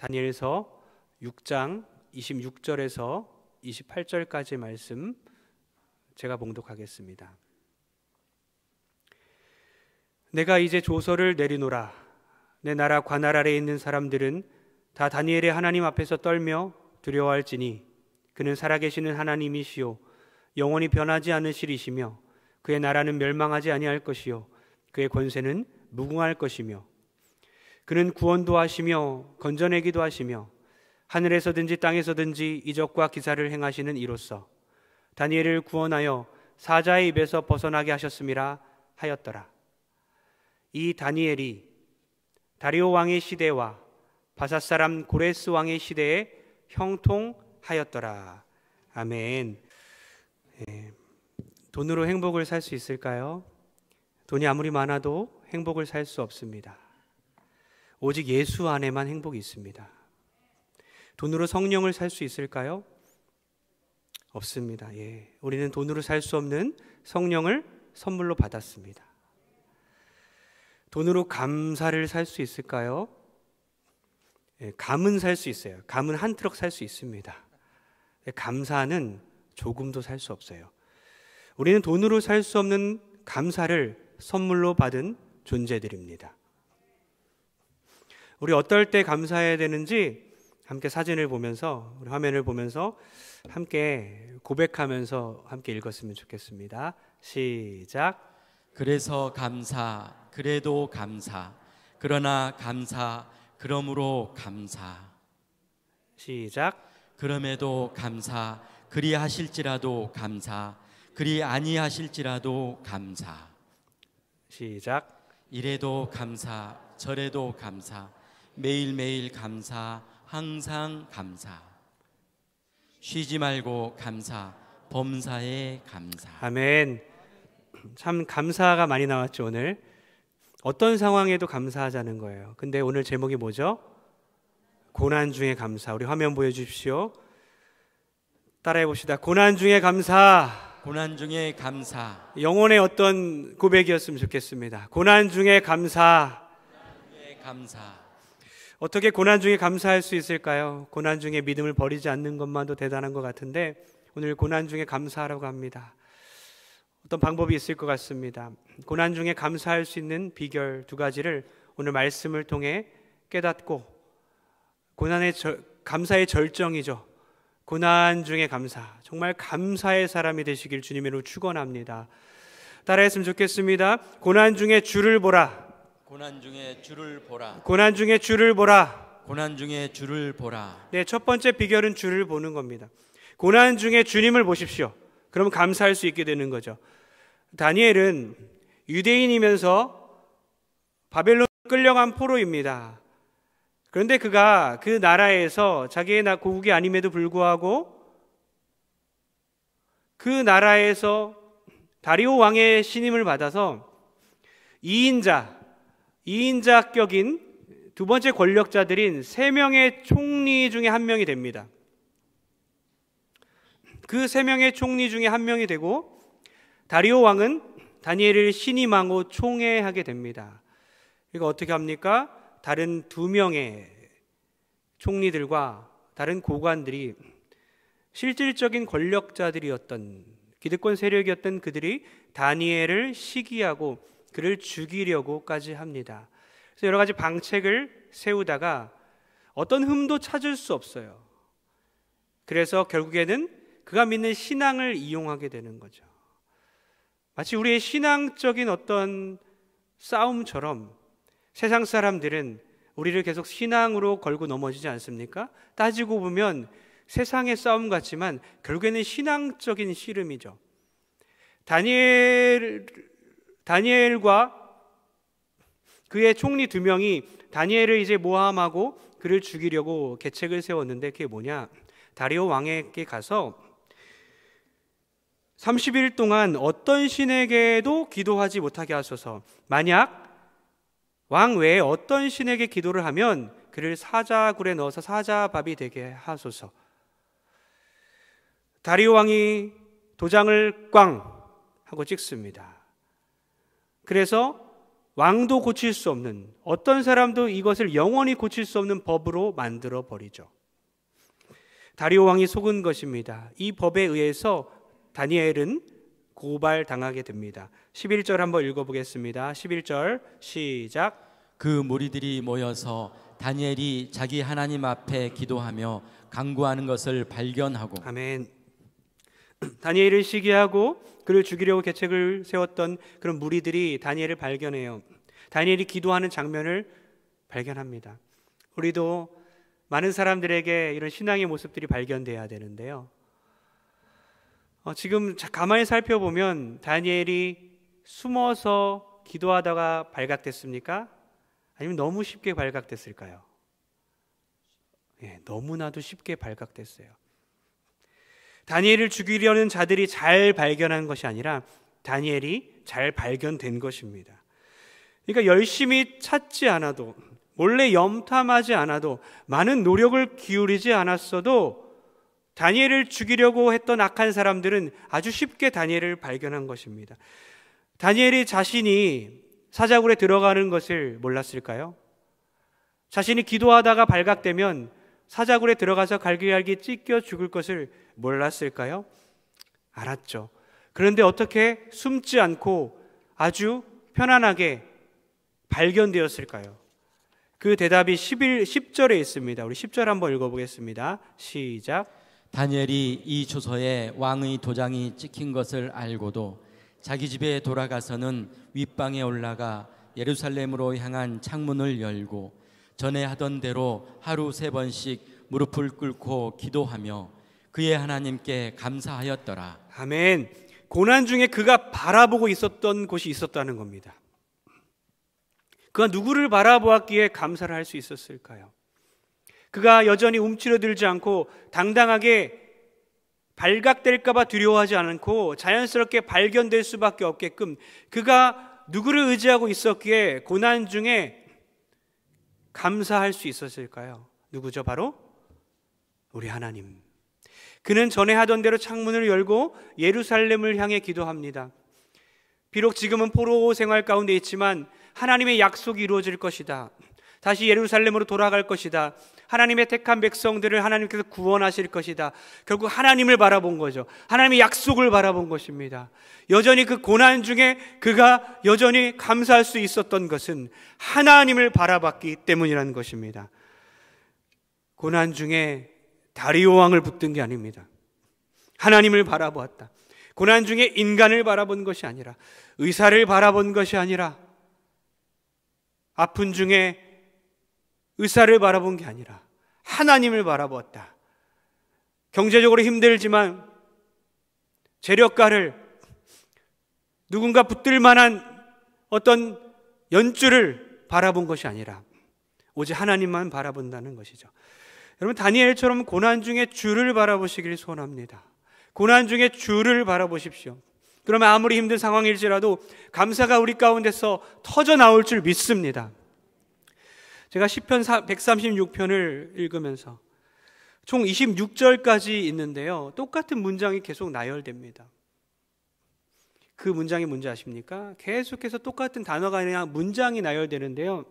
다니엘서 6장 26절에서 28절까지 말씀 제가 봉독하겠습니다. 내가 이제 조서를 내리노라. 내 나라 관할 아래에 있는 사람들은 다 다니엘의 하나님 앞에서 떨며 두려워할지니 그는 살아계시는 하나님이시요 영원히 변하지 않으시리시며 그의 나라는 멸망하지 아니할 것이요 그의 권세는 무궁할 것이며 그는 구원도 하시며 건져내기도 하시며 하늘에서든지 땅에서든지 이적과 기사를 행하시는 이로써 다니엘을 구원하여 사자의 입에서 벗어나게 하셨음이라 하였더라. 이 다니엘이 다리오 왕의 시대와 바사 사람 고레스 왕의 시대에 형통하였더라. 아멘. 돈으로 행복을 살 수 있을까요? 돈이 아무리 많아도 행복을 살 수 없습니다. 오직 예수 안에만 행복이 있습니다. 돈으로 성령을 살 수 있을까요? 없습니다. 우리는 돈으로 살 수 없는 성령을 선물로 받았습니다. 돈으로 감사를 살 수 있을까요? 감은 살 수 있어요. 감은 한 트럭 살 수 있습니다. 감사는 조금도 살 수 없어요. 우리는 돈으로 살 수 없는 감사를 선물로 받은 존재들입니다. 우리 어떨 때 감사해야 되는지 함께 사진을 보면서, 우리 화면을 보면서 함께 고백하면서 함께 읽었으면 좋겠습니다. 시작. 그래서 감사, 그래도 감사, 그러나 감사, 그러므로 감사. 시작. 그럼에도 감사, 그리 하실지라도 감사, 그리 아니하실지라도 감사. 시작. 이래도 감사, 저래도 감사, 매일매일 감사, 항상 감사. 쉬지 말고 감사, 범사에 감사. 아멘. 참 감사가 많이 나왔죠. 오늘 어떤 상황에도 감사하자는 거예요. 근데 오늘 제목이 뭐죠? 고난 중에 감사. 우리 화면 보여주십시오. 따라해 봅시다. 고난 중에 감사. 고난 중에 감사. 영혼의 어떤 고백이었으면 좋겠습니다. 고난 중에 감사. 고난 중에 감사. 어떻게 고난 중에 감사할 수 있을까요? 고난 중에 믿음을 버리지 않는 것만도 대단한 것 같은데 오늘 고난 중에 감사하라고 합니다. 어떤 방법이 있을 것 같습니다. 고난 중에 감사할 수 있는 비결 두 가지를 오늘 말씀을 통해 깨닫고 감사의 절정이죠. 고난 중에 감사. 정말 감사의 사람이 되시길 주님으로 축원합니다. 따라했으면 좋겠습니다. 고난 중에 주를 보라. 고난 중에 주를 보라. 고난 중에 주를 보라. 고난 중에 주를 보라. 네, 첫 번째 비결은 주를 보는 겁니다. 고난 중에 주님을 보십시오. 그럼 감사할 수 있게 되는 거죠. 다니엘은 유대인이면서 바벨론 끌려간 포로입니다. 그런데 그가 그 나라에서 자기의 고국이 아님에도 불구하고 그 나라에서 다리오 왕의 신임을 받아서 2인자격인 두 번째 권력자들인 3명의 총리 중에 한 명이 됩니다. 그 3명의 총리 중에 한 명이 되고 다리오 왕은 다니엘을 신임하고 총애하게 됩니다. 이거 어떻게 합니까? 다른 2명의 총리들과 다른 고관들이 실질적인 권력자들이었던 기득권 세력이었던 그들이 다니엘을 시기하고 그를 죽이려고까지 합니다. 그래서 여러 가지 방책을 세우다가 어떤 흠도 찾을 수 없어요. 그래서 결국에는 그가 믿는 신앙을 이용하게 되는 거죠. 마치 우리의 신앙적인 어떤 싸움처럼 세상 사람들은 우리를 계속 신앙으로 걸고 넘어지지 않습니까? 따지고 보면 세상의 싸움 같지만 결국에는 신앙적인 씨름이죠. 다니엘과 그의 총리 2명이 다니엘을 이제 모함하고 그를 죽이려고 계책을 세웠는데 그게 뭐냐? 다리오 왕에게 가서 30일 동안 어떤 신에게도 기도하지 못하게 하소서. 만약 왕 외에 어떤 신에게 기도를 하면 그를 사자굴에 넣어서 사자밥이 되게 하소서. 다리오 왕이 도장을 꽝 하고 찍습니다. 그래서 왕도 고칠 수 없는, 어떤 사람도 이것을 영원히 고칠 수 없는 법으로 만들어 버리죠. 다리오 왕이 속은 것입니다. 이 법에 의해서 다니엘은 고발당하게 됩니다. 11절 한번 읽어보겠습니다. 11절 시작. 그 무리들이 모여서 다니엘이 자기 하나님 앞에 기도하며 간구하는 것을 발견하고. 아멘. 다니엘을 시기하고 그를 죽이려고 계책을 세웠던 그런 무리들이 다니엘을 발견해요. 다니엘이 기도하는 장면을 발견합니다. 우리도 많은 사람들에게 이런 신앙의 모습들이 발견돼야 되는데요. 지금 가만히 살펴보면 다니엘이 숨어서 기도하다가 발각됐습니까? 아니면 너무 쉽게 발각됐을까요? 너무나도 쉽게 발각됐어요. 다니엘을 죽이려는 자들이 잘 발견한 것이 아니라 다니엘이 잘 발견된 것입니다. 그러니까 열심히 찾지 않아도, 몰래 염탐하지 않아도, 많은 노력을 기울이지 않았어도 다니엘을 죽이려고 했던 악한 사람들은 아주 쉽게 다니엘을 발견한 것입니다. 다니엘이 자신이 사자굴에 들어가는 것을 몰랐을까요? 자신이 기도하다가 발각되면 사자굴에 들어가서 갈기갈기 찢겨 죽을 것을 몰랐을까요? 알았죠. 그런데 어떻게 숨지 않고 아주 편안하게 발견되었을까요? 그 대답이 10절에 있습니다. 우리 10절 한번 읽어보겠습니다. 시작. 다니엘이 이 초서에 왕의 도장이 찍힌 것을 알고도 자기 집에 돌아가서는 윗방에 올라가 예루살렘으로 향한 창문을 열고 전에 하던 대로 하루 3번씩 무릎을 꿇고 기도하며 그의 하나님께 감사하였더라. 아멘. 고난 중에 그가 바라보고 있었던 곳이 있었다는 겁니다. 그가 누구를 바라보았기에 감사를 할 수 있었을까요? 그가 여전히 움츠러들지 않고 당당하게 발각될까 봐 두려워하지 않고 자연스럽게 발견될 수밖에 없게끔 그가 누구를 의지하고 있었기에 고난 중에 감사할 수 있었을까요? 누구죠? 바로 우리 하나님. 그는 전에 하던 대로 창문을 열고 예루살렘을 향해 기도합니다. 비록 지금은 포로 생활 가운데 있지만 하나님의 약속이 이루어질 것이다. 다시 예루살렘으로 돌아갈 것이다. 하나님의 택한 백성들을 하나님께서 구원하실 것이다. 결국 하나님을 바라본 거죠. 하나님의 약속을 바라본 것입니다. 여전히 그 고난 중에 그가 여전히 감사할 수 있었던 것은 하나님을 바라봤기 때문이라는 것입니다. 고난 중에 다리오 왕을 붙든 게 아닙니다. 하나님을 바라보았다. 고난 중에 인간을 바라본 것이 아니라, 의사를 바라본 것이 아니라, 아픈 중에 의사를 바라본 게 아니라 하나님을 바라보았다. 경제적으로 힘들지만 재력가를, 누군가 붙들 만한 어떤 연주를 바라본 것이 아니라 오직 하나님만 바라본다는 것이죠. 여러분, 다니엘처럼 고난 중에 주를 바라보시길 소원합니다. 고난 중에 주를 바라보십시오. 그러면 아무리 힘든 상황일지라도 감사가 우리 가운데서 터져 나올 줄 믿습니다. 제가 시편 136편을 읽으면서 총 26절까지 있는데요, 똑같은 문장이 계속 나열됩니다. 그 문장이 뭔지 아십니까? 계속해서 똑같은 단어가 아니라 문장이 나열되는데요,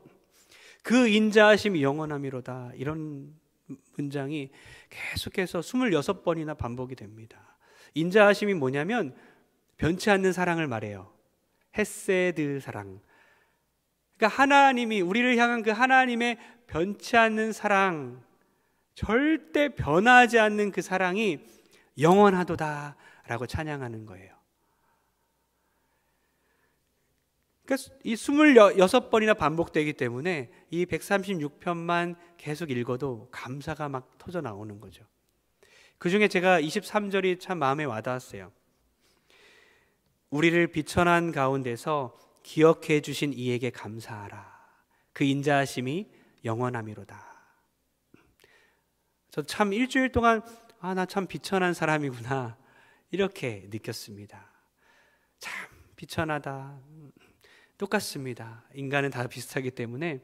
그 인자하심이 영원함이로다, 이런 문장이 계속해서 26번이나 반복이 됩니다. 인자하심이 뭐냐면 변치 않는 사랑을 말해요. 헤세드 사랑. 그러니까 하나님이 우리를 향한 그 하나님의 변치 않는 사랑, 절대 변하지 않는 그 사랑이 영원하도다 라고 찬양하는 거예요. 그러니까 이 26번이나 반복되기 때문에 이 136편만 계속 읽어도 감사가 막 터져 나오는 거죠. 그 중에 제가 23절이 참 마음에 와닿았어요. 우리를 비천한 가운데서 기억해 주신 이에게 감사하라. 그 인자하심이 영원함이로다. 저 참 일주일 동안 나 참 비천한 사람이구나 이렇게 느꼈습니다. 참 비천하다. 똑같습니다. 인간은 다 비슷하기 때문에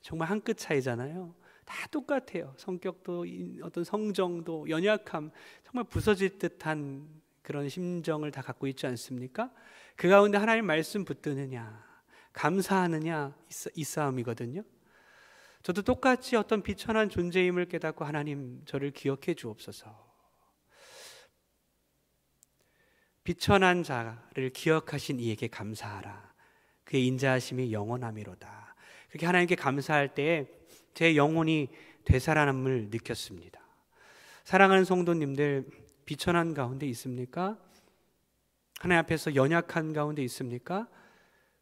정말 한 끗 차이잖아요. 다 똑같아요. 성격도, 어떤 성정도, 연약함, 정말 부서질 듯한 그런 심정을 다 갖고 있지 않습니까? 그 가운데 하나님 말씀 붙드느냐, 감사하느냐 이 싸움이거든요. 저도 똑같이 어떤 비천한 존재임을 깨닫고 하나님 저를 기억해 주옵소서. 비천한 자를 기억하신 이에게 감사하라. 그의 인자하심이 영원함이로다. 그렇게 하나님께 감사할 때에 제 영혼이 되살아남을 느꼈습니다. 사랑하는 성도님들, 비천한 가운데 있습니까? 하나님 앞에서 연약한 가운데 있습니까?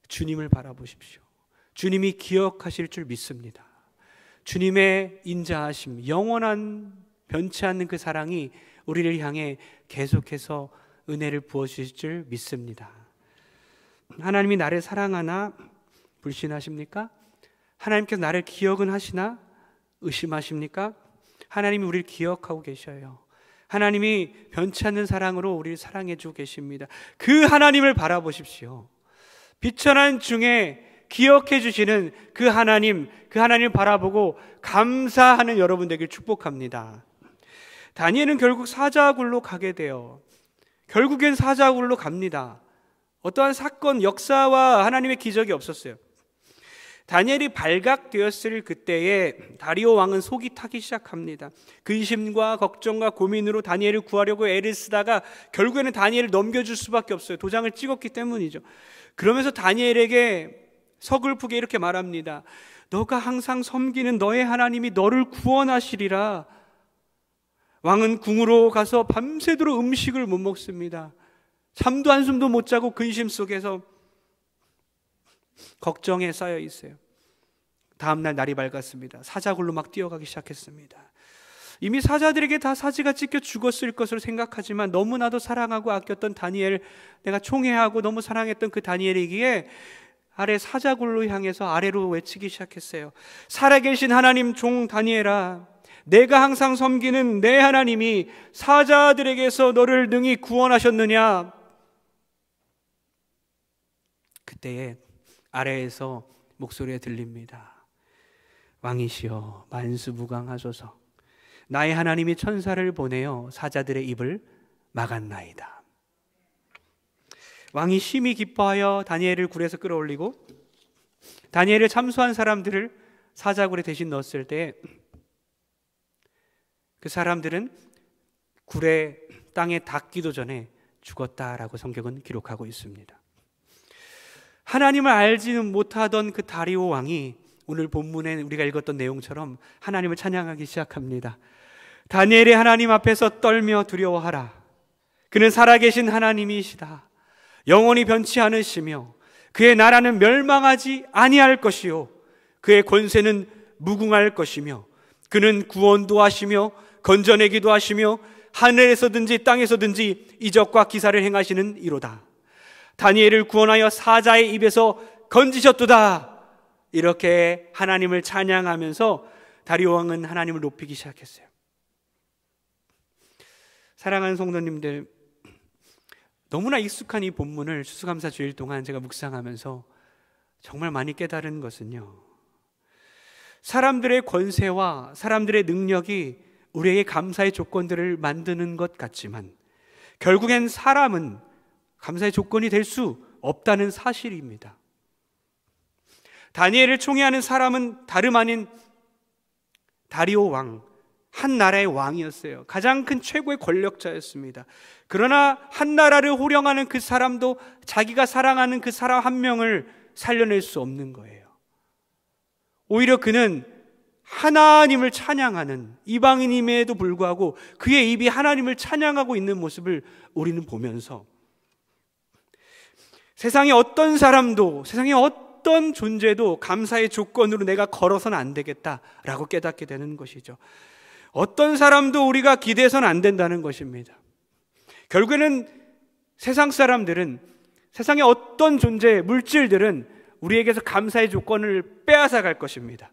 주님을 바라보십시오. 주님이 기억하실 줄 믿습니다. 주님의 인자하심, 영원한 변치 않는 그 사랑이 우리를 향해 계속해서 은혜를 부어주실 줄 믿습니다. 하나님이 나를 사랑하나 불신하십니까? 하나님께서 나를 기억은 하시나 의심하십니까? 하나님이 우리를 기억하고 계셔요. 하나님이 변치 않는 사랑으로 우리를 사랑해 주고 계십니다. 그 하나님을 바라보십시오. 비천한 중에 기억해 주시는 그 하나님을 바라보고 감사하는 여러분 되길 축복합니다. 다니엘은 결국 사자굴로 가게 돼요. 결국엔 사자굴로 갑니다. 어떠한 사건, 역사와 하나님의 기적이 없었어요. 다니엘이 발각되었을 그때에 다리오 왕은 속이 타기 시작합니다. 근심과 걱정과 고민으로 다니엘을 구하려고 애를 쓰다가 결국에는 다니엘을 넘겨줄 수밖에 없어요. 도장을 찍었기 때문이죠. 그러면서 다니엘에게 서글프게 이렇게 말합니다. 너가 항상 섬기는 너의 하나님이 너를 구원하시리라. 왕은 궁으로 가서 밤새도록 음식을 못 먹습니다. 잠도 한숨도 못 자고 근심 속에서 걱정에 쌓여 있어요. 다음날 날이 밝았습니다. 사자굴로 막 뛰어가기 시작했습니다. 이미 사자들에게 다 사지가 찢겨 죽었을 것으로 생각하지만 너무나도 사랑하고 아꼈던 다니엘, 내가 총애하고 너무 사랑했던 그 다니엘이기에 아래 사자굴로 향해서 아래로 외치기 시작했어요. 살아계신 하나님 종 다니엘아, 내가 항상 섬기는 내 하나님이 사자들에게서 너를 능히 구원하셨느냐? 그때에 아래에서 목소리가 들립니다. 왕이시여 만수무강하소서. 나의 하나님이 천사를 보내어 사자들의 입을 막았나이다. 왕이 심히 기뻐하여 다니엘을 굴에서 끌어올리고 다니엘을 참수한 사람들을 사자굴에 대신 넣었을 때 그 사람들은 굴에 땅에 닿기도 전에 죽었다라고 성경은 기록하고 있습니다. 하나님을 알지는 못하던 그 다리오 왕이 오늘 본문에 우리가 읽었던 내용처럼 하나님을 찬양하기 시작합니다. 다니엘의 하나님 앞에서 떨며 두려워하라. 그는 살아계신 하나님이시다. 영원히 변치 않으시며 그의 나라는 멸망하지 아니할 것이요 그의 권세는 무궁할 것이며 그는 구원도 하시며 건져내기도 하시며 하늘에서든지 땅에서든지 이적과 기사를 행하시는 이로다. 다니엘을 구원하여 사자의 입에서 건지셨도다. 이렇게 하나님을 찬양하면서 다리오 왕은 하나님을 높이기 시작했어요. 사랑하는 성도님들, 너무나 익숙한 이 본문을 추수감사 주일 동안 제가 묵상하면서 정말 많이 깨달은 것은요, 사람들의 권세와 사람들의 능력이 우리에게 감사의 조건들을 만드는 것 같지만 결국엔 사람은 감사의 조건이 될 수 없다는 사실입니다. 다니엘을 총애하는 사람은 다름 아닌 다리오 왕, 한 나라의 왕이었어요. 가장 큰 최고의 권력자였습니다. 그러나 한 나라를 호령하는 그 사람도 자기가 사랑하는 그 사람 한 명을 살려낼 수 없는 거예요. 오히려 그는 하나님을 찬양하는 이방인임에도 불구하고 그의 입이 하나님을 찬양하고 있는 모습을 우리는 보면서 세상의 어떤 사람도, 세상의 어떤 존재도 감사의 조건으로 내가 걸어서는 안 되겠다라고 깨닫게 되는 것이죠. 어떤 사람도 우리가 기대해서는 안 된다는 것입니다. 결국에는 세상 사람들은, 세상의 어떤 존재, 물질들은 우리에게서 감사의 조건을 빼앗아 갈 것입니다.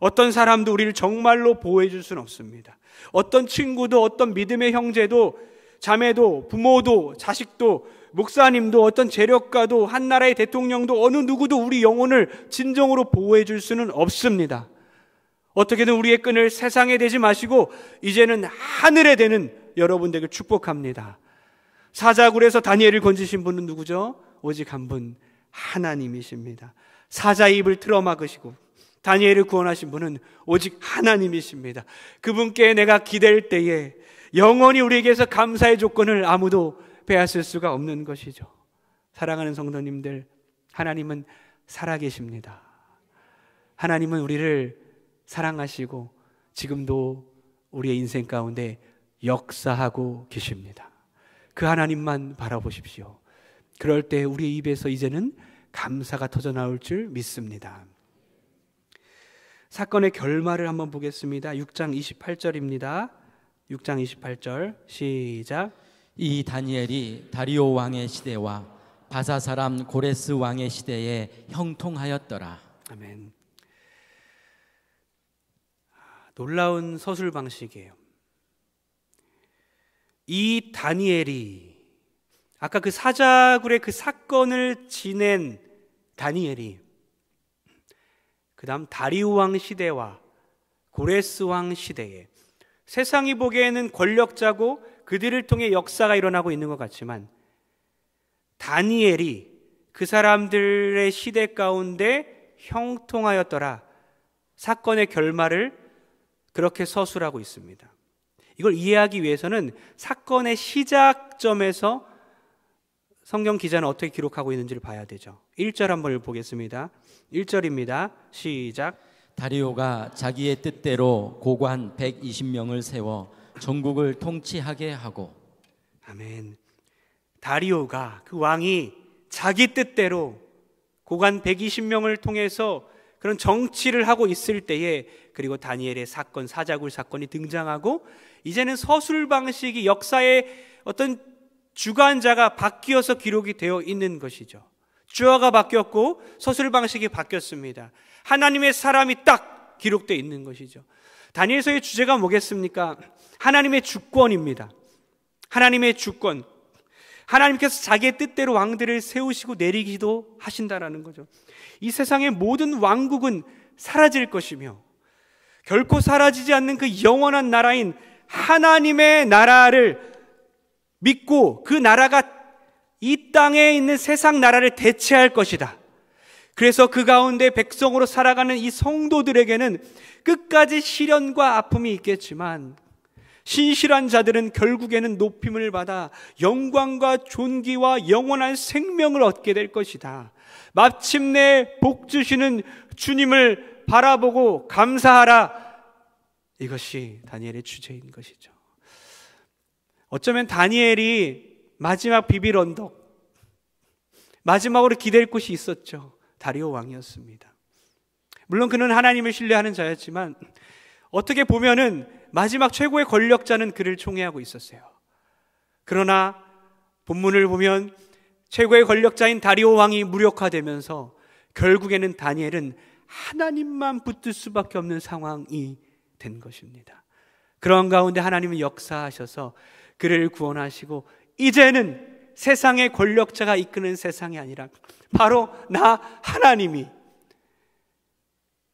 어떤 사람도 우리를 정말로 보호해 줄 수는 없습니다. 어떤 친구도, 어떤 믿음의 형제도, 자매도, 부모도, 자식도, 목사님도, 어떤 재력가도, 한 나라의 대통령도, 어느 누구도 우리 영혼을 진정으로 보호해 줄 수는 없습니다. 어떻게든 우리의 끈을 세상에 대지 마시고 이제는 하늘에 대는 여러분들에게 축복합니다. 사자굴에서 다니엘을 건지신 분은 누구죠? 오직 한 분, 하나님이십니다. 사자의 입을 틀어막으시고 다니엘을 구원하신 분은 오직 하나님이십니다. 그분께 내가 기댈 때에 영원히 우리에게서 감사의 조건을 아무도 빼앗을 수가 없는 것이죠. 사랑하는 성도님들, 하나님은 살아계십니다. 하나님은 우리를 사랑하시고 지금도 우리의 인생 가운데 역사하고 계십니다. 그 하나님만 바라보십시오. 그럴 때 우리의 입에서 이제는 감사가 터져나올 줄 믿습니다. 사건의 결말을 한번 보겠습니다. 6장 28절입니다. 6장 28절 시작. 이 다니엘이 다리오 왕의 시대와 바사 사람 고레스 왕의 시대에 형통하였더라. 아멘. 놀라운 서술 방식이에요. 이 다니엘이, 아까 그 사자굴의 그 사건을 지낸 다니엘이 그 다음 다리오 왕 시대와 고레스 왕 시대에 세상이 보기에는 권력자고 그들을 통해 역사가 일어나고 있는 것 같지만 다니엘이 그 사람들의 시대 가운데 형통하였더라. 사건의 결말을 그렇게 서술하고 있습니다. 이걸 이해하기 위해서는 사건의 시작점에서 성경 기자는 어떻게 기록하고 있는지를 봐야 되죠. 1절 한번 보겠습니다. 1절입니다. 시작. 다리오가 자기의 뜻대로 고관 120명을 세워 전국을 통치하게 하고. 아멘. 다리오가, 그 왕이 자기 뜻대로 고관 120명을 통해서 그런 정치를 하고 있을 때에, 그리고 다니엘의 사건, 사자굴 사건이 등장하고 이제는 서술 방식이 역사의 어떤 주관자가 바뀌어서 기록이 되어 있는 것이죠. 주어가 바뀌었고 서술 방식이 바뀌었습니다. 하나님의 사람이 딱 기록되어 있는 것이죠. 다니엘서의 주제가 뭐겠습니까? 하나님의 주권입니다. 하나님의 주권. 하나님께서 자기의 뜻대로 왕들을 세우시고 내리기도 하신다라는 거죠. 이 세상의 모든 왕국은 사라질 것이며 결코 사라지지 않는 그 영원한 나라인 하나님의 나라를 믿고 그 나라가 이 땅에 있는 세상 나라를 대체할 것이다. 그래서 그 가운데 백성으로 살아가는 이 성도들에게는 끝까지 시련과 아픔이 있겠지만 신실한 자들은 결국에는 높임을 받아 영광과 존귀와 영원한 생명을 얻게 될 것이다. 마침내 복 주시는 주님을 바라보고 감사하라. 이것이 다니엘의 주제인 것이죠. 어쩌면 다니엘이 마지막 비빌 언덕, 마지막으로 기댈 곳이 있었죠. 다리오 왕이었습니다. 물론 그는 하나님을 신뢰하는 자였지만 어떻게 보면은 마지막 최고의 권력자는 그를 총애하고 있었어요. 그러나 본문을 보면 최고의 권력자인 다리오 왕이 무력화되면서 결국에는 다니엘은 하나님만 붙들 수밖에 없는 상황이 된 것입니다. 그런 가운데 하나님은 역사하셔서 그를 구원하시고 이제는 세상의 권력자가 이끄는 세상이 아니라 바로 나 하나님이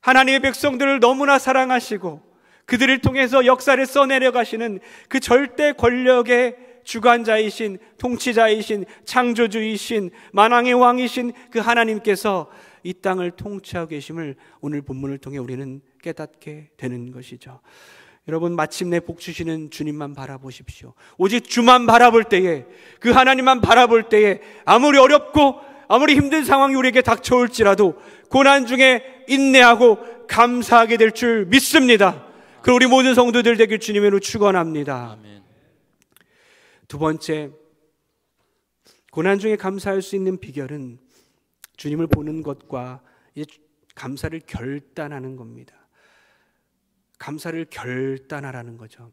하나님의 백성들을 너무나 사랑하시고 그들을 통해서 역사를 써내려 가시는 그 절대 권력의 주관자이신, 통치자이신, 창조주이신, 만왕의 왕이신 그 하나님께서 이 땅을 통치하고 계심을 오늘 본문을 통해 우리는 깨닫게 되는 것이죠. 여러분, 마침내 복 주시는 주님만 바라보십시오. 오직 주만 바라볼 때에, 그 하나님만 바라볼 때에 아무리 어렵고 아무리 힘든 상황이 우리에게 닥쳐올지라도 고난 중에 인내하고 감사하게 될 줄 믿습니다. 그 우리 모든 성도들 되길 주님으로 축원합니다. 아멘. 두 번째, 고난 중에 감사할 수 있는 비결은 주님을 보는 것과 감사를 결단하는 겁니다. 감사를 결단하라는 거죠.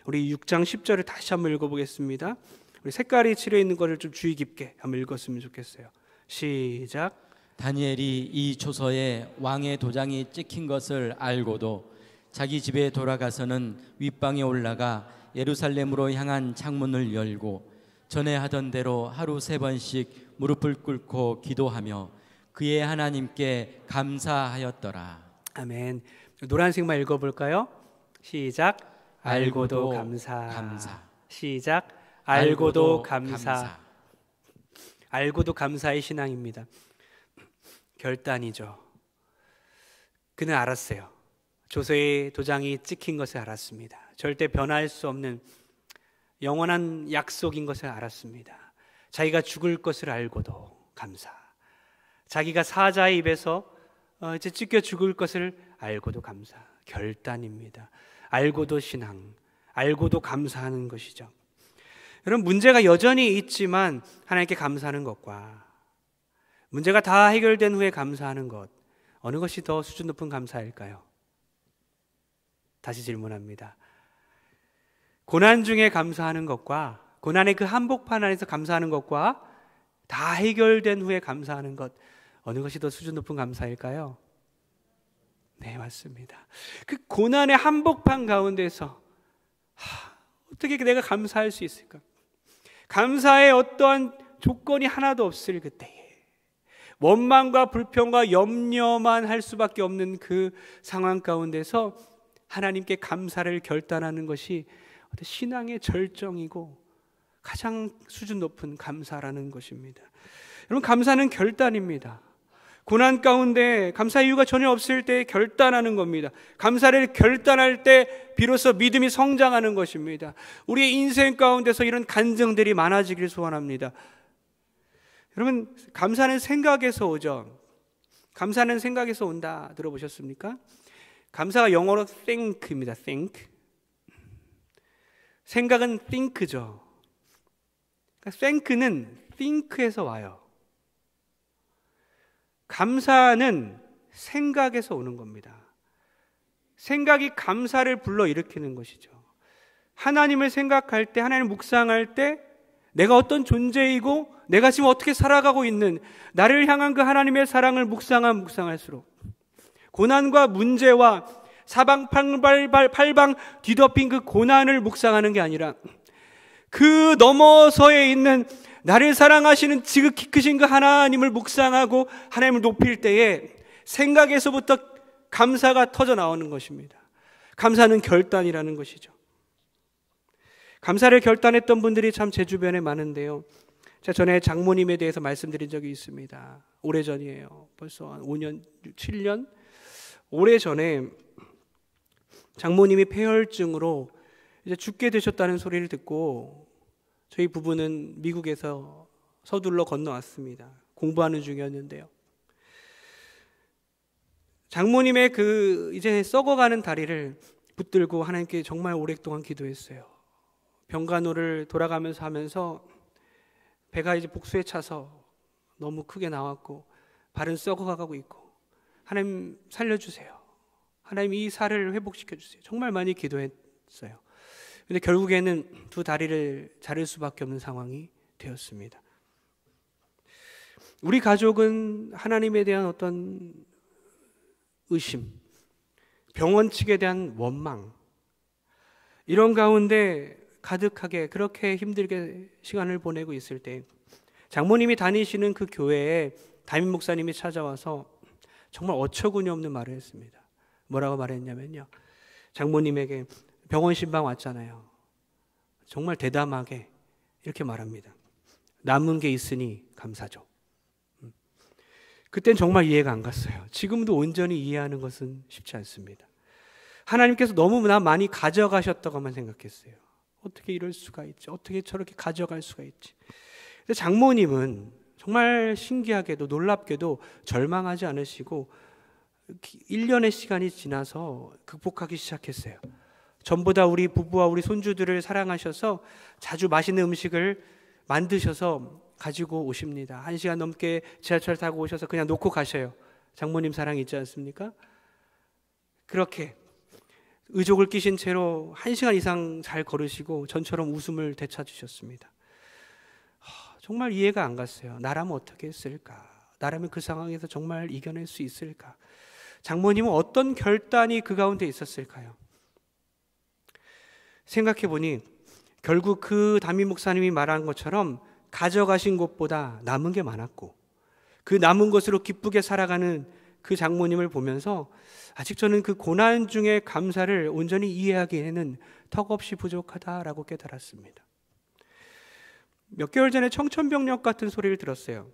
우리 6장 10절을 다시 한번 읽어보겠습니다. 우리 색깔이 칠해 있는 것을 좀 주의 깊게 한번 읽었으면 좋겠어요. 시작. 다니엘이 이 초서에 왕의 도장이 찍힌 것을 알고도 자기 집에 돌아가서는 윗방에 올라가 예루살렘으로 향한 창문을 열고 전에 하던 대로 하루 3번씩 무릎을 꿇고 기도하며 그의 하나님께 감사하였더라. 아멘. 노란색만 읽어볼까요? 시작. 알고도 감사. 시작. 알고도 감사. 알고도 감사의 신앙입니다. 결단이죠. 그는 알았어요. 조서의 도장이 찍힌 것을 알았습니다. 절대 변할 수 없는 영원한 약속인 것을 알았습니다. 자기가 죽을 것을 알고도 감사. 자기가 사자의 입에서 이제 찢겨 죽을 것을 알고도 감사. 결단입니다. 알고도 신앙, 알고도 감사하는 것이죠. 여러분, 문제가 여전히 있지만 하나님께 감사하는 것과 문제가 다 해결된 후에 감사하는 것, 어느 것이 더 수준 높은 감사일까요? 다시 질문합니다. 고난 중에 감사하는 것과 고난의 그 한복판 안에서 감사하는 것과 다 해결된 후에 감사하는 것, 어느 것이 더 수준 높은 감사일까요? 네, 맞습니다. 그 고난의 한복판 가운데서 어떻게 내가 감사할 수 있을까? 감사의 어떠한 조건이 하나도 없을 그때에 원망과 불평과 염려만 할 수밖에 없는 그 상황 가운데서 하나님께 감사를 결단하는 것이 신앙의 절정이고 가장 수준 높은 감사라는 것입니다. 여러분, 감사는 결단입니다. 고난 가운데 감사 이유가 전혀 없을 때 결단하는 겁니다. 감사를 결단할 때 비로소 믿음이 성장하는 것입니다. 우리의 인생 가운데서 이런 간증들이 많아지길 소원합니다. 여러분, 감사는 생각에서 오죠. 감사는 생각에서 온다 들어보셨습니까? 감사가 영어로 think입니다. think. 생각은 think죠. think는 think에서 와요. 감사는 생각에서 오는 겁니다. 생각이 감사를 불러일으키는 것이죠. 하나님을 생각할 때, 하나님을 묵상할 때 내가 어떤 존재이고 내가 지금 어떻게 살아가고 있는 나를 향한 그 하나님의 사랑을 묵상할수록 고난과 문제와 사방팔방 뒤덮인 그 고난을 묵상하는 게 아니라 그 너머서에 있는 나를 사랑하시는 지극히 크신 그 하나님을 묵상하고 하나님을 높일 때에 생각에서부터 감사가 터져 나오는 것입니다. 감사는 결단이라는 것이죠. 감사를 결단했던 분들이 참 제 주변에 많은데요. 제가 전에 장모님에 대해서 말씀드린 적이 있습니다. 오래전이에요. 벌써 한 5년, 7년? 오래전에 장모님이 폐혈증으로 이제 죽게 되셨다는 소리를 듣고 저희 부부는 미국에서 서둘러 건너왔습니다. 공부하는 중이었는데요. 장모님의 그 이제 썩어가는 다리를 붙들고 하나님께 정말 오랫동안 기도했어요. 병간호를 돌아가면서 하면서 배가 이제 복수에 차서 너무 크게 나왔고 발은 썩어가고 있고 하나님 살려주세요. 하나님 이 살을 회복시켜 주세요. 정말 많이 기도했어요. 근데 결국에는 두 다리를 자를 수밖에 없는 상황이 되었습니다. 우리 가족은 하나님에 대한 어떤 의심, 병원 측에 대한 원망, 이런 가운데 가득하게 그렇게 힘들게 시간을 보내고 있을 때 장모님이 다니시는 그 교회에 담임 목사님이 찾아와서 정말 어처구니 없는 말을 했습니다. 뭐라고 말했냐면요, 장모님에게 병원 신방 왔잖아요. 정말 대담하게 이렇게 말합니다. 남은 게 있으니 감사죠. 그땐 정말 이해가 안 갔어요. 지금도 온전히 이해하는 것은 쉽지 않습니다. 하나님께서 너무나 많이 가져가셨다고만 생각했어요. 어떻게 이럴 수가 있지? 어떻게 저렇게 가져갈 수가 있지? 근데 장모님은 정말 신기하게도 놀랍게도 절망하지 않으시고 1년의 시간이 지나서 극복하기 시작했어요. 전보다 우리 부부와 우리 손주들을 사랑하셔서 자주 맛있는 음식을 만드셔서 가지고 오십니다. 1시간 넘게 지하철 타고 오셔서 그냥 놓고 가셔요. 장모님 사랑 있지 않습니까? 그렇게 의족을 끼신 채로 1시간 이상 잘 걸으시고 전처럼 웃음을 되찾으셨습니다. 정말 이해가 안 갔어요. 나라면 어떻게 했을까? 나라면 그 상황에서 정말 이겨낼 수 있을까? 장모님은 어떤 결단이 그 가운데 있었을까요? 생각해 보니 결국 그 담임 목사님이 말한 것처럼 가져가신 것보다 남은 게 많았고 그 남은 것으로 기쁘게 살아가는 그 장모님을 보면서 아직 저는 그 고난 중에 감사를 온전히 이해하기에는 턱없이 부족하다라고 깨달았습니다. 몇 개월 전에 청천벽력 같은 소리를 들었어요.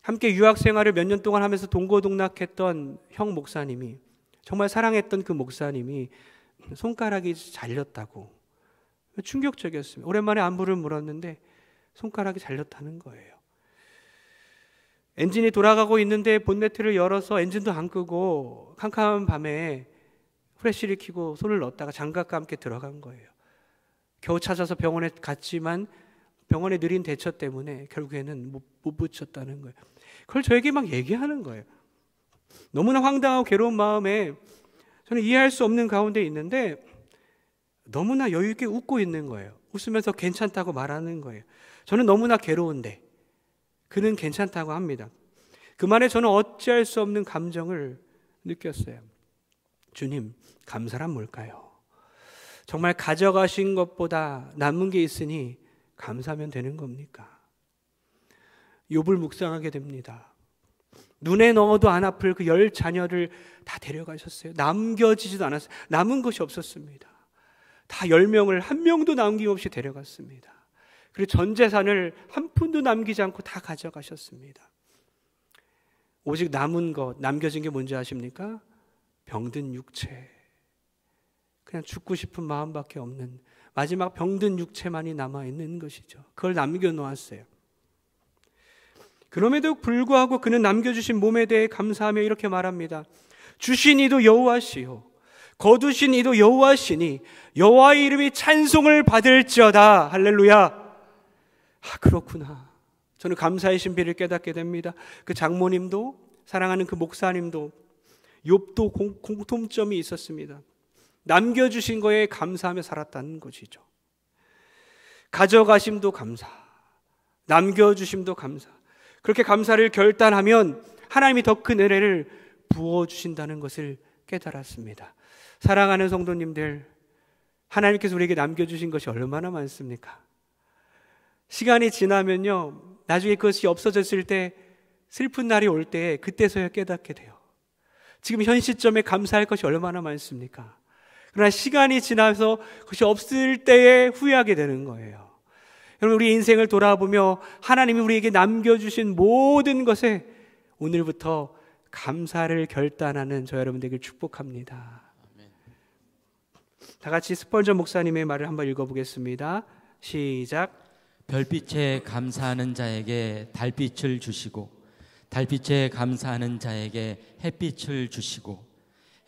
함께 유학 생활을 몇 년 동안 하면서 동고동락했던 형 목사님이, 정말 사랑했던 그 목사님이 손가락이 잘렸다고. 충격적이었습니다. 오랜만에 안부를 물었는데 손가락이 잘렸다는 거예요. 엔진이 돌아가고 있는데 본네트를 열어서 엔진도 안 끄고 캄캄한 밤에 프레쉬를 켜고 손을 넣었다가 장갑과 함께 들어간 거예요. 겨우 찾아서 병원에 갔지만 병원의 느린 대처 때문에 결국에는 못 붙였다는 거예요. 그걸 저에게 막 얘기하는 거예요. 너무나 황당하고 괴로운 마음에 저는 이해할 수 없는 가운데 있는데 너무나 여유 있게 웃고 있는 거예요. 웃으면서 괜찮다고 말하는 거예요. 저는 너무나 괴로운데 그는 괜찮다고 합니다. 그 말에 저는 어찌할 수 없는 감정을 느꼈어요. 주님, 감사란 뭘까요? 정말 가져가신 것보다 남은 게 있으니 감사하면 되는 겁니까? 욥을 묵상하게 됩니다. 눈에 넣어도 안 아플 그 10 자녀를 다 데려가셨어요. 남겨지지도 않았어요. 남은 것이 없었습니다. 다 10명을 한 명도 남김없이 데려갔습니다. 그리고 전 재산을 한 푼도 남기지 않고 다 가져가셨습니다. 오직 남은 것, 남겨진 게 뭔지 아십니까? 병든 육체. 그냥 죽고 싶은 마음밖에 없는 마지막 병든 육체만이 남아있는 것이죠. 그걸 남겨놓았어요. 그럼에도 불구하고 그는 남겨주신 몸에 대해 감사하며 이렇게 말합니다. 주신 이도 여호와시요 거두신 이도 여호와시니 여호와의 이름이 찬송을 받을지어다. 할렐루야. 그렇구나. 저는 감사의 신비를 깨닫게 됩니다. 그 장모님도 사랑하는 그 목사님도 욥도 공통점이 있었습니다. 남겨주신 거에 감사하며 살았다는 것이죠. 가져가심도 감사, 남겨주심도 감사. 그렇게 감사를 결단하면 하나님이 더 큰 은혜를 부어주신다는 것을 깨달았습니다. 사랑하는 성도님들, 하나님께서 우리에게 남겨주신 것이 얼마나 많습니까? 시간이 지나면요, 나중에 그것이 없어졌을 때 슬픈 날이 올 때 그때서야 깨닫게 돼요. 지금 현 시점에 감사할 것이 얼마나 많습니까? 그러나 시간이 지나서 그것이 없을 때에 후회하게 되는 거예요. 여러분, 우리 인생을 돌아보며 하나님이 우리에게 남겨주신 모든 것에 오늘부터 감사를 결단하는 저 여러분 되길 축복합니다. 다 같이 스펄전 목사님의 말을 한번 읽어보겠습니다. 시작. 별빛에 감사하는 자에게 달빛을 주시고 달빛에 감사하는 자에게 햇빛을 주시고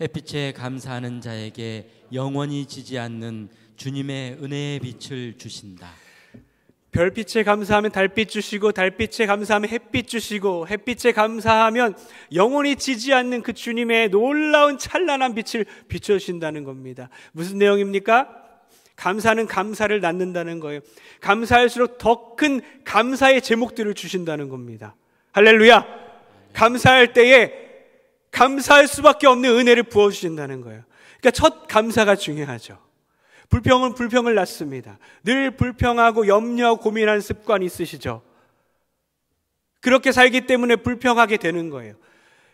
햇빛에 감사하는 자에게 영원히 지지 않는 주님의 은혜의 빛을 주신다. 별빛에 감사하면 달빛 주시고 달빛에 감사하면 햇빛 주시고 햇빛에 감사하면 영원히 지지 않는 그 주님의 놀라운 찬란한 빛을 비춰주신다는 겁니다. 무슨 내용입니까? 감사는 감사를 낳는다는 거예요. 감사할수록 더 큰 감사의 제목들을 주신다는 겁니다. 할렐루야. 감사할 때에 감사할 수밖에 없는 은혜를 부어주신다는 거예요. 그러니까 첫 감사가 중요하죠. 불평은 불평을 낳습니다. 늘 불평하고 염려하고 고민하는 습관이 있으시죠? 그렇게 살기 때문에 불평하게 되는 거예요.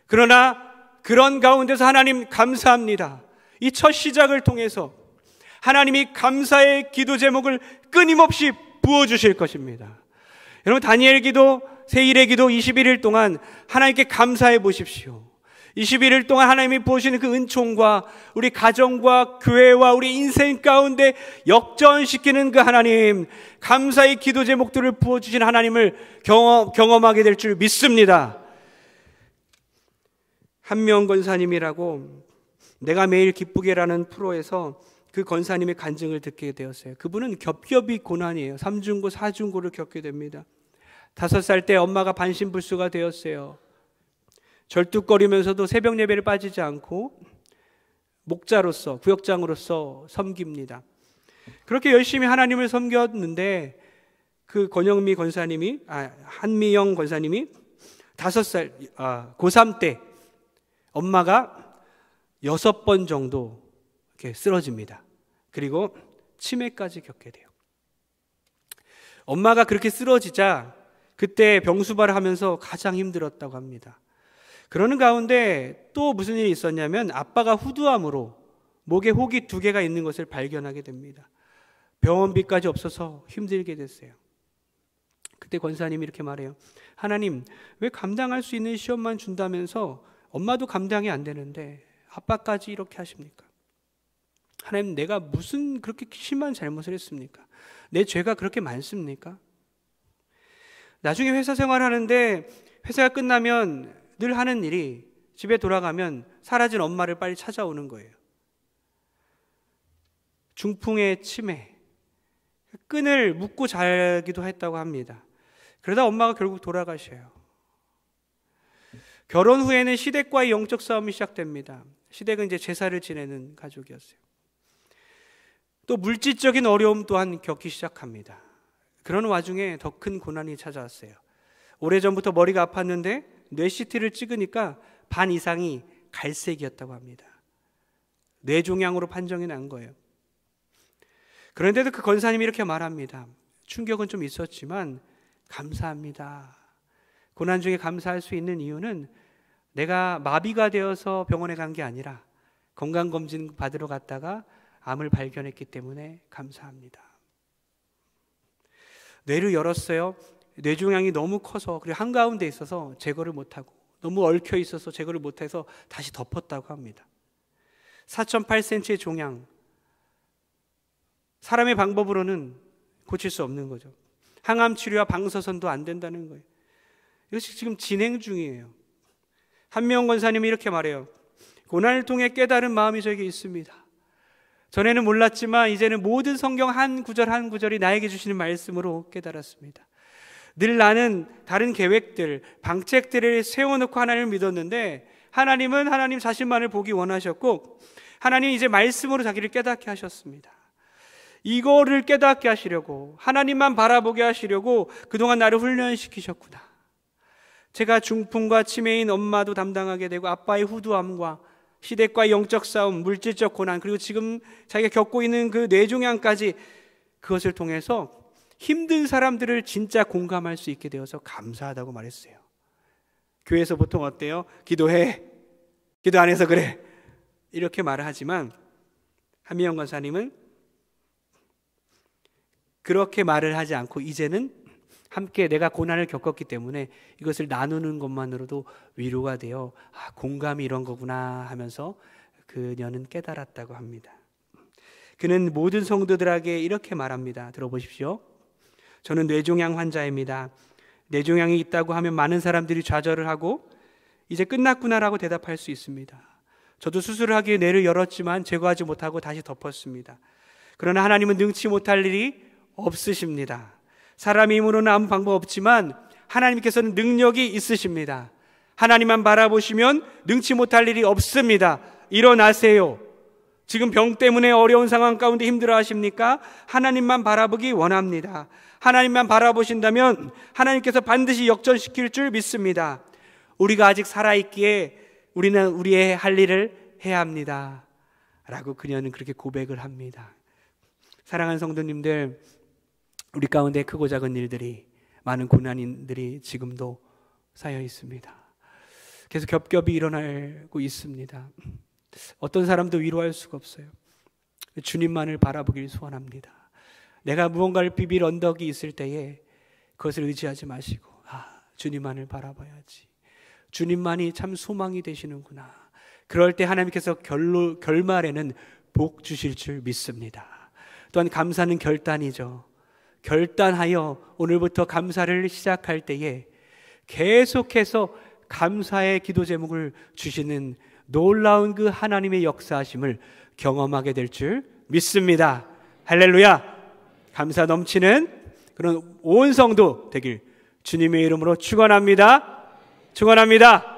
그러나 그런 가운데서 하나님 감사합니다. 이 첫 시작을 통해서 하나님이 감사의 기도 제목을 끊임없이 부어주실 것입니다. 여러분, 다니엘 기도, 세일의 기도 21일 동안 하나님께 감사해 보십시오. 21일 동안 하나님이 부으시는 그 은총과 우리 가정과 교회와 우리 인생 가운데 역전시키는 그 하나님, 감사의 기도 제목들을 부어주신 하나님을 경험하게 될 줄 믿습니다. 한명 권사님이라고 내가 매일 기쁘게라는 프로에서 그 권사님의 간증을 듣게 되었어요. 그분은 겹겹이 고난이에요. 3중고 4중고를 겪게 됩니다. 5살 때 엄마가 반신불수가 되었어요. 절뚝거리면서도 새벽 예배를 빠지지 않고 목자로서, 구역장으로서 섬깁니다. 그렇게 열심히 하나님을 섬겼는데 그 권영미 권사님이, 한미영 권사님이 5살, 고3 때 엄마가 6번 정도 이렇게 쓰러집니다. 그리고 치매까지 겪게 돼요. 엄마가 그렇게 쓰러지자 그때 병수발을 하면서 가장 힘들었다고 합니다. 그러는 가운데 또 무슨 일이 있었냐면 아빠가 후두암으로 목에 혹이 2개가 있는 것을 발견하게 됩니다. 병원비까지 없어서 힘들게 됐어요. 그때 권사님이 이렇게 말해요. 하나님, 왜 감당할 수 있는 시험만 준다면서 엄마도 감당이 안 되는데 아빠까지 이렇게 하십니까? 하나님, 내가 무슨 그렇게 심한 잘못을 했습니까? 내 죄가 그렇게 많습니까? 나중에 회사 생활하는데 회사가 끝나면 늘 하는 일이 집에 돌아가면 사라진 엄마를 빨리 찾아오는 거예요. 중풍의 치매, 끈을 묶고 자기도 했다고 합니다. 그러다 엄마가 결국 돌아가셔요. 결혼 후에는 시댁과의 영적 싸움이 시작됩니다. 시댁은 이제 제사를 지내는 가족이었어요. 또 물질적인 어려움 또한 겪기 시작합니다. 그런 와중에 더 큰 고난이 찾아왔어요. 오래전부터 머리가 아팠는데 뇌CT를 찍으니까 반 이상이 갈색이었다고 합니다. 뇌종양으로 판정이 난 거예요. 그런데도 그 권사님이 이렇게 말합니다. 충격은 좀 있었지만 감사합니다. 고난 중에 감사할 수 있는 이유는 내가 마비가 되어서 병원에 간 게 아니라 건강검진 받으러 갔다가 암을 발견했기 때문에 감사합니다. 뇌를 열었어요. 뇌종양이 너무 커서, 그리고 한가운데 있어서 제거를 못하고, 너무 얽혀 있어서 제거를 못해서 다시 덮었다고 합니다. 4.8cm의 종양, 사람의 방법으로는 고칠 수 없는 거죠. 항암 치료와 방사선도 안 된다는 거예요. 이것이 지금 진행 중이에요. 한명 권사님이 이렇게 말해요. 고난을 통해 깨달은 마음이 저에게 있습니다. 전에는 몰랐지만 이제는 모든 성경 한 구절 한 구절이 나에게 주시는 말씀으로 깨달았습니다. 늘 나는 다른 계획들, 방책들을 세워놓고 하나님을 믿었는데 하나님은 하나님 자신만을 보기 원하셨고, 하나님 이제 말씀으로 자기를 깨닫게 하셨습니다. 이거를 깨닫게 하시려고, 하나님만 바라보게 하시려고 그동안 나를 훈련시키셨구나. 제가 중풍과 치매인 엄마도 담당하게 되고, 아빠의 후두암과 시댁과의 영적 싸움, 물질적 고난, 그리고 지금 자기가 겪고 있는 그 뇌종양까지, 그것을 통해서 힘든 사람들을 진짜 공감할 수 있게 되어서 감사하다고 말했어요. 교회에서 보통 어때요? 기도해, 기도 안 해서 그래, 이렇게 말을 하지만 한미영 권사님은 그렇게 말을 하지 않고 이제는 함께 내가 고난을 겪었기 때문에 이것을 나누는 것만으로도 위로가 되어 공감이 이런 거구나 하면서 그녀는 깨달았다고 합니다. 그는 모든 성도들에게 이렇게 말합니다. 들어보십시오. 저는 뇌종양 환자입니다. 뇌종양이 있다고 하면 많은 사람들이 좌절을 하고 이제 끝났구나라고 대답할 수 있습니다. 저도 수술을 하기 위해 뇌를 열었지만 제거하지 못하고 다시 덮었습니다. 그러나 하나님은 능치 못할 일이 없으십니다. 사람의 힘으로는 아무 방법 없지만 하나님께서는 능력이 있으십니다. 하나님만 바라보시면 능치 못할 일이 없습니다. 일어나세요. 지금 병 때문에 어려운 상황 가운데 힘들어 하십니까? 하나님만 바라보기 원합니다. 하나님만 바라보신다면 하나님께서 반드시 역전시킬 줄 믿습니다. 우리가 아직 살아있기에 우리는 우리의 할 일을 해야 합니다. 라고 그녀는 그렇게 고백을 합니다. 사랑하는 성도님들, 우리 가운데 크고 작은 일들이, 많은 고난들이 지금도 쌓여 있습니다. 계속 겹겹이 일어나고 있습니다. 어떤 사람도 위로할 수가 없어요. 주님만을 바라보길 소원합니다. 내가 무언가를 비빌 언덕이 있을 때에 그것을 의지하지 마시고 주님만을 바라봐야지. 주님만이 참 소망이 되시는구나. 그럴 때 하나님께서 결말에는 복 주실 줄 믿습니다. 또한 감사는 결단이죠. 결단하여 오늘부터 감사를 시작할 때에 계속해서 감사의 기도 제목을 주시는 놀라운 그 하나님의 역사하심을 경험하게 될 줄 믿습니다. 할렐루야! 감사 넘치는 그런 온 성도 되길 주님의 이름으로 축원합니다. 축원합니다.